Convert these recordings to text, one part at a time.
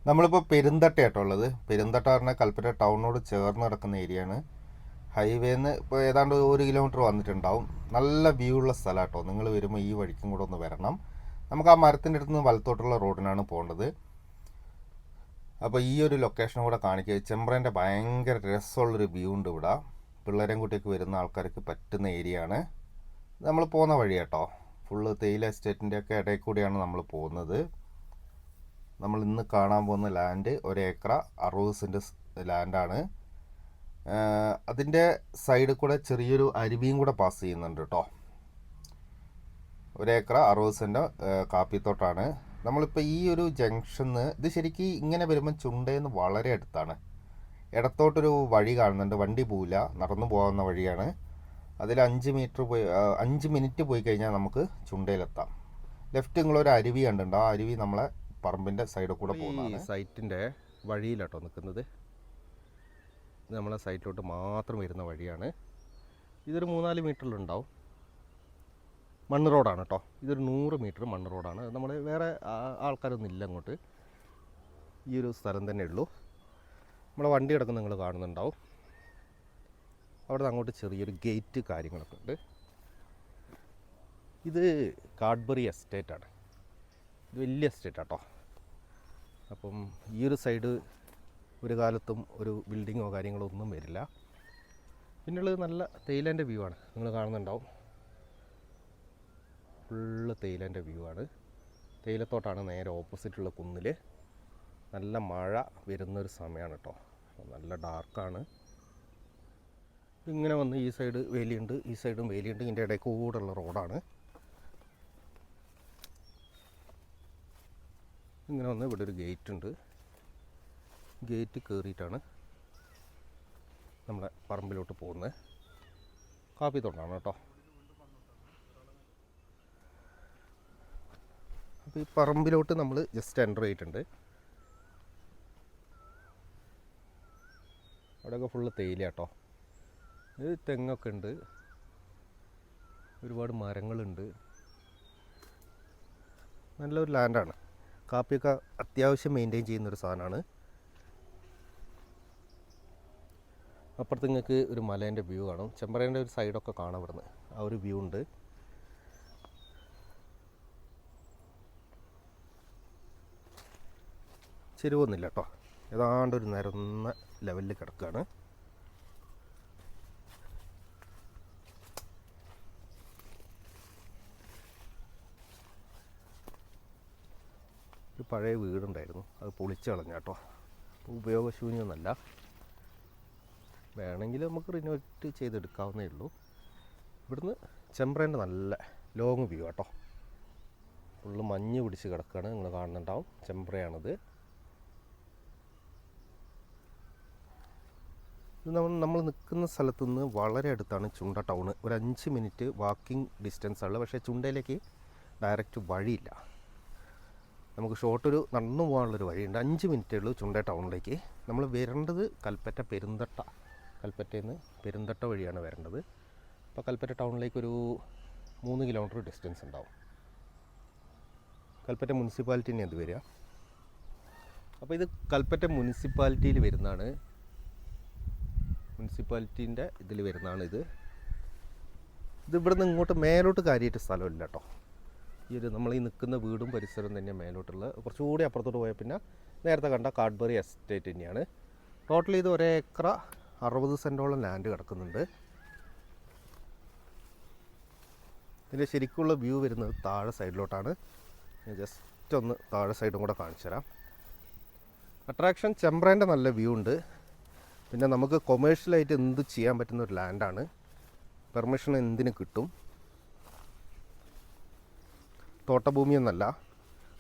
നമ്മളിപ്പോൾ പെരുന്തട്ടയായിട്ടുള്ളത്. പെരുന്തട്ട പറഞ്ഞാൽ കൽപ്പറ്റ ടൗണിനോട് ചേർന്ന് കിടക്കുന്ന ഏരിയയാണ്. ഹൈവേന്ന് ഇപ്പോൾ ഏതാണ്ട് 1 കിലോമീറ്റർ വന്നിട്ടുണ്ടാവും. നല്ല വ്യൂ ഉള്ള സ്ഥലം കേട്ടോ. നിങ്ങൾ വരുമ്പോൾ ഈ വഴിക്കും കൂടെ ഒന്ന് വരണം. നമുക്ക് ആ മരത്തിൻ്റെ അടുത്ത് നിന്ന് വലത്തോട്ടുള്ള റോഡിനാണ് പോകേണ്ടത്. അപ്പോൾ ഈ ഒരു ലൊക്കേഷനും കൂടെ കാണിക്കുക. ചെമ്പ്രേൻ്റെ ഭയങ്കര രസമുള്ളൊരു വ്യൂ ഉണ്ട് ഇവിടെ. പിള്ളേരെയും കുട്ടിയൊക്കെ വരുന്ന ആൾക്കാർക്ക് പറ്റുന്ന ഏരിയ ആണ്. നമ്മൾ പോകുന്ന വഴി കേട്ടോ. ഫുള്ള് തേയില എസ്റ്റേറ്റിൻ്റെ ഒക്കെ ഇടയിൽ കൂടിയാണ് നമ്മൾ പോകുന്നത്. നമ്മൾ ഇന്ന് കാണാൻ പോകുന്ന ലാൻഡ് 1 ഏക്കർ 60 സെൻറ്റ് ലാൻഡാണ്. അതിൻ്റെ സൈഡിൽ കൂടെ ചെറിയൊരു അരുവിയും കൂടെ പാസ് ചെയ്യുന്നുണ്ട് കേട്ടോ. 1 ഏക്കർ 60 സെൻറ്റ് കാപ്പിത്തോട്ടാണ്. നമ്മളിപ്പോൾ ഈ ഒരു ജംഗ്ഷന്ന് ഇത് ശരിക്കും ഇങ്ങനെ വരുമ്പം ചുണ്ടേന്ന് വളരെ അടുത്താണ്. ഇടത്തോട്ടൊരു വഴി കാണുന്നുണ്ട്, വണ്ടി പോവില്ല, നടന്നു പോകാവുന്ന വഴിയാണ്. അതിൽ 5 മിനിറ്റ് പോയി കഴിഞ്ഞാൽ നമുക്ക് ചുണ്ടയിലെത്താം. ലെഫ്റ്റ് നിങ്ങളൊരു അരുവി കണ്ടുണ്ട്. ആ അരുവി നമ്മളെ പറമ്പിൻ്റെ സൈഡിൽ കൂടെ പോകുന്നതാണ്. സൈറ്റിൻ്റെ വഴിയിലാട്ടോ നിൽക്കുന്നത്. ഇത് നമ്മളെ സൈറ്റിലോട്ട് മാത്രം വരുന്ന വഴിയാണ്. ഇതൊരു 3-4 മീറ്ററിലുണ്ടാവും. മണ്ണ് റോഡാണ് കേട്ടോ. ഇതൊരു 100 മീറ്റർ മണ്ണ് റോഡാണ്. നമ്മൾ വേറെ ആൾക്കാരൊന്നും ഇല്ല അങ്ങോട്ട്. ഈ ഒരു സ്ഥലം തന്നെ ഉള്ളൂ. നമ്മളെ വണ്ടി കിടക്കുന്ന നിങ്ങൾ കാണുന്നുണ്ടാവും. അവിടെ നിന്ന് അങ്ങോട്ട് ചെറിയൊരു ഗേറ്റ് കാര്യങ്ങളൊക്കെ ഉണ്ട്. ഇത് കാഡ്ബറി എസ്റ്റേറ്റാണ്. ഇത് വലിയ എസ്റ്റേറ്റ് കേട്ടോ. അപ്പം ഈ ഒരു സൈഡ് ഒരു കാലത്തും ഒരു ബിൽഡിങ്ങോ കാര്യങ്ങളോ ഒന്നും വരില്ല. പിന്നുള്ളത് നല്ല തേയിലേൻ്റെ വ്യൂ ആണ്. നിങ്ങൾ കാണുന്നുണ്ടാവും. ഫുള്ള് തേയിലേൻ്റെ വ്യൂ ആണ്. തേയിലത്തോട്ടാണ് നേരെ ഓപ്പോസിറ്റുള്ള കുന്നിൽ. നല്ല മഴ വരുന്നൊരു സമയമാണ് കേട്ടോ. നല്ല ഡാർക്കാണ്. ഇങ്ങനെ വന്ന് ഈ സൈഡ് വേലിയുണ്ട്, ഈ സൈഡും വേലിയുണ്ട്. ഇതിൻ്റെ ഇടയിൽ കൂടെയുള്ള റോഡാണ്. ഇങ്ങനെ വന്ന് ഇവിടെ ഒരു ഗേറ്റ് ഉണ്ട്. ഗേറ്റ് കയറിയിട്ടാണ് നമ്മുടെ പറമ്പിലോട്ട് പോകുന്നത്. കാപ്പിത്തോട്ടാണ് കേട്ടോ. അപ്പോൾ ഈ പറമ്പിലോട്ട് നമ്മൾ ജസ്റ്റ് എൻ്റർ ചെയ്തിട്ടുണ്ട്. അവിടെയൊക്കെ ഫുള്ള് തേയില കേട്ടോ. ഇത് തെങ്ങൊക്കെ ഉണ്ട്, ഒരുപാട് മരങ്ങളുണ്ട്. നല്ലൊരു ലാൻഡാണ്. കാപ്പിയൊക്കെ അത്യാവശ്യം മെയിൻറ്റെയിൻ ചെയ്യുന്നൊരു സാധനമാണ്. അപ്പുറത്ത് നിങ്ങൾക്ക് ഒരു മലേൻ്റെ വ്യൂ കാണും. ചെമ്പ്രേൻ്റെ ഒരു സൈഡൊക്കെ കാണാം ഇവിടുന്ന്. ആ ഒരു വ്യൂ ഉണ്ട്. ചെരുവൊന്നുമില്ല കേട്ടോ. ഏതാണ്ട് ഒരു നിരന്ന ലെവലിൽ കിടക്കുകയാണ്. ഒരു പഴയ വീടുണ്ടായിരുന്നു, അത് പൊളിച്ച് കളഞ്ഞ കേട്ടോ. ഉപയോഗശൂന്യമൊന്നുമല്ല. വേണമെങ്കിൽ നമുക്ക് റിനോവേറ്റ് ചെയ്തെടുക്കാവുന്നേ ഉള്ളൂ. ഇവിടുന്ന് ചെമ്പ്രേൻ്റെ നല്ല ലോങ് വ്യൂ കേട്ടോ. ഫുള്ള് മഞ്ഞ് പിടിച്ച് കിടക്കുകയാണ്. നിങ്ങൾ കാണുന്നുണ്ടാവും. ചെമ്പ്രയാണിത്. ഇത് നമ്മൾ നിൽക്കുന്ന സ്ഥലത്തു നിന്ന് വളരെ അടുത്താണ് ചുണ്ട ടൗണ്. ഒരു 5 മിനിറ്റ് വാക്കിംഗ് ഡിസ്റ്റൻസ് ഉള്ളു. പക്ഷേ ചുണ്ടയിലേക്ക് ഡയറക്റ്റ് വഴിയില്ല. നമുക്ക് ഷോർട്ടൊരു നടന്നു പോകാനുള്ളൊരു വഴിയുണ്ട്. 5 മിനിറ്റേ ഉള്ളൂ ചുണ്ട ടൗണിലേക്ക്. നമ്മൾ വരേണ്ടത് കൽപ്പറ്റ പെരുന്തട്ട. കൽപ്പറ്റയിൽ നിന്ന് പെരുന്തട്ട വഴിയാണ് വരേണ്ടത്. അപ്പോൾ കൽപ്പറ്റ ടൗണിലേക്കൊരു 3 കിലോമീറ്റർ ഡിസ്റ്റൻസ് ഉണ്ടാവും. കൽപ്പറ്റ മുനിസിപ്പാലിറ്റിനെ അത് വരിക. അപ്പോൾ ഇത് കൽപ്പറ്റ മുനിസിപ്പാലിറ്റിയിൽ വരുന്നതാണ്. മുനിസിപ്പാലിറ്റീൻ്റെ ഇതിൽ വരുന്നതാണ് ഇത്. ഇവിടെ നിന്ന് ഇങ്ങോട്ട് മേലോട്ട് കാര്യമായിട്ട് സ്ഥലമില്ല കേട്ടോ. ഈ ഒരു നമ്മൾ ഈ നിൽക്കുന്ന വീടും പരിസരവും തന്നെ മേലോട്ടുള്ള. കുറച്ചുകൂടി അപ്പുറത്തോട്ട് പോയാൽ പിന്നെ നേരത്തെ കണ്ട കാഡ്ബറി എസ്റ്റേറ്റ് തന്നെയാണ്. ടോട്ടൽ ഇത് 1 ഏക്കർ 60 സെൻറ്റോളം ലാൻഡ് കിടക്കുന്നുണ്ട്. ഇതിൻ്റെ ശരിക്കുള്ള വ്യൂ വരുന്നത് താഴെ സൈഡിലോട്ടാണ്. ഞാൻ ജസ്റ്റ് ഒന്ന് താഴെ സൈഡും കൂടെ കാണിച്ചു തരാം. അട്രാക്ഷൻ ചെമ്പ്രേൻ്റെ നല്ല വ്യൂ ഉണ്ട്. പിന്നെ നമുക്ക് കൊമേഴ്ഷ്യലായിട്ട് എന്ത് ചെയ്യാൻ പറ്റുന്ന ഒരു ലാൻഡാണ്. പെർമിഷൻ എന്തിന് കിട്ടും. തോട്ടഭൂമിയൊന്നല്ല.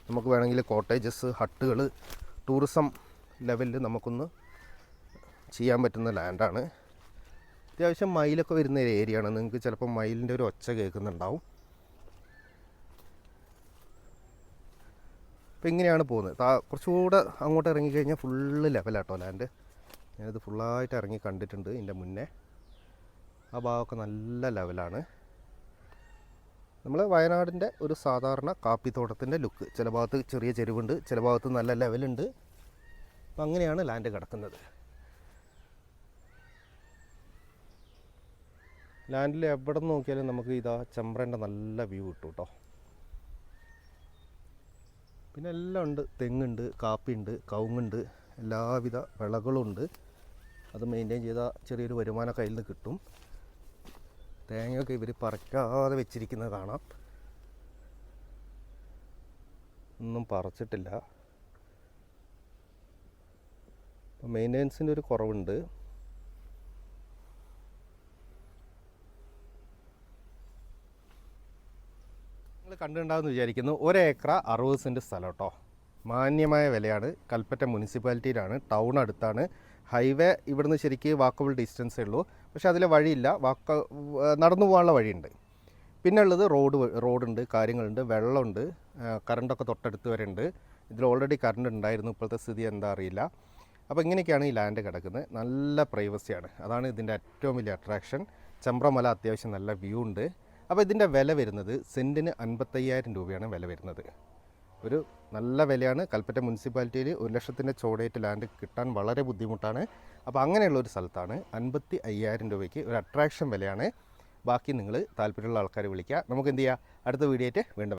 നമുക്ക് വേണമെങ്കിൽ കോട്ടേജസ്, ഹട്ടുകൾ, ടൂറിസം ലെവലിൽ നമുക്കൊന്ന് ചെയ്യാൻ പറ്റുന്ന ലാൻഡാണ്. അത്യാവശ്യം മയിലൊക്കെ വരുന്ന ഒരു ഏരിയയാണ്. നിങ്ങൾക്ക് ചിലപ്പോൾ മയിലിൻ്റെ ഒരു ഒച്ച കേൾക്കുന്നുണ്ടാവും. അപ്പോൾ ഇങ്ങനെയാണ് പോകുന്നത്. കുറച്ചുകൂടെ അങ്ങോട്ട് ഇറങ്ങിക്കഴിഞ്ഞാൽ ഫുള്ള് ലെവലാട്ടോ ലാൻഡ്. ഞാനിത് ഫുള്ളായിട്ട് ഇറങ്ങി കണ്ടിട്ടുണ്ട് ഇതിൻ്റെ മുന്നേ. ആ ഭാഗമൊക്കെ നല്ല ലെവലാണ്. നമ്മൾ വയനാടിൻ്റെ ഒരു സാധാരണ കാപ്പിത്തോട്ടത്തിൻ്റെ ലുക്ക്. ചില ഭാഗത്ത് ചെറിയ ചെരുവുണ്ട്, ചില ഭാഗത്ത് നല്ല ലെവലുണ്ട്, അപ്പം അങ്ങനെയാണ് ലാൻഡ് കിടക്കുന്നത്. ലാൻഡിൽ എവിടെ നിന്ന് നോക്കിയാലും നമുക്ക് ഇതാ ചെമ്പ്രേൻ്റെ നല്ല വ്യൂ കിട്ടും കേട്ടോ. പിന്നെ എല്ലാം ഉണ്ട്, തെങ്ങുണ്ട്, കാപ്പിയുണ്ട്, കവുങ്ങുണ്ട്, എല്ലാവിധ വിളകളും ഉണ്ട്. അത് മെയിൻറ്റെയിൻ ചെയ്താൽ ചെറിയൊരു വരുമാനം കയ്യിൽ നിന്ന് കിട്ടും. തേങ്ങയൊക്കെ ഇവർ പറിക്കാതെ വെച്ചിരിക്കുന്നത് കാണാം, ഒന്നും പറിച്ചിട്ടില്ല. അപ്പം മെയിൻ്റെനൻസിൻ്റെ ഒരു കുറവുണ്ട്. നിങ്ങൾ കണ്ടിട്ടുണ്ടാവുമെന്ന് വിചാരിക്കുന്നു. 1 ഏക്കർ 60 സെൻറ്റ് സ്ഥലം കേട്ടോ. മാന്യമായ വിലയാണ്. കൽപ്പറ്റ മുനിസിപ്പാലിറ്റിയിലാണ്, ടൗൺ അടുത്താണ്. ഹൈവേ ഇവിടുന്ന് ശരിക്ക് വാക്കബിൾ ഡിസ്റ്റൻസേ ഉള്ളൂ. പക്ഷേ അതിലെ വഴിയില്ല, നടന്നു പോകാനുള്ള വഴിയുണ്ട്. പിന്നെ ഉള്ളത് റോഡുണ്ട്, കാര്യങ്ങളുണ്ട്, വെള്ളമുണ്ട്, കറണ്ടൊക്കെ തൊട്ടടുത്ത് വരെ ഉണ്ട്. ഇതിൽ ഓൾറെഡി കറണ്ട് ഉണ്ടായിരുന്നു, ഇപ്പോഴത്തെ സ്ഥിതി എന്താ അറിയില്ല. അപ്പോൾ ഇങ്ങനെയൊക്കെയാണ് ഈ ലാൻഡ് കിടക്കുന്നത്. നല്ല പ്രൈവസിയാണ്, അതാണ് ഇതിൻ്റെ ഏറ്റവും വലിയ അട്രാക്ഷൻ. ചെമ്പ്രമല അത്യാവശ്യം നല്ല വ്യൂ ഉണ്ട്. അപ്പോൾ ഇതിൻ്റെ വില വരുന്നത് സെൻറ്റിന് 55,000 രൂപയാണ് വില വരുന്നത്. ഒരു നല്ല വിലയാണ്. കൽപ്പറ്റ മുനിസിപ്പാലിറ്റിയിൽ 1 ലക്ഷത്തിൻ്റെ ചോടേറ്റ് ലാൻഡ് കിട്ടാൻ വളരെ ബുദ്ധിമുട്ടാണ്. അപ്പോൾ അങ്ങനെയുള്ളൊരു സ്ഥലത്താണ് 55,000 രൂപയ്ക്ക് ഒരു അട്രാക്ഷൻ വിലയാണ്. ബാക്കി നിങ്ങൾ താല്പര്യമുള്ള ആൾക്കാർ വിളിക്കുക. നമുക്ക് എന്ത് ചെയ്യുക, അടുത്ത വീഡിയോ ആയിട്ട് വീണ്ടും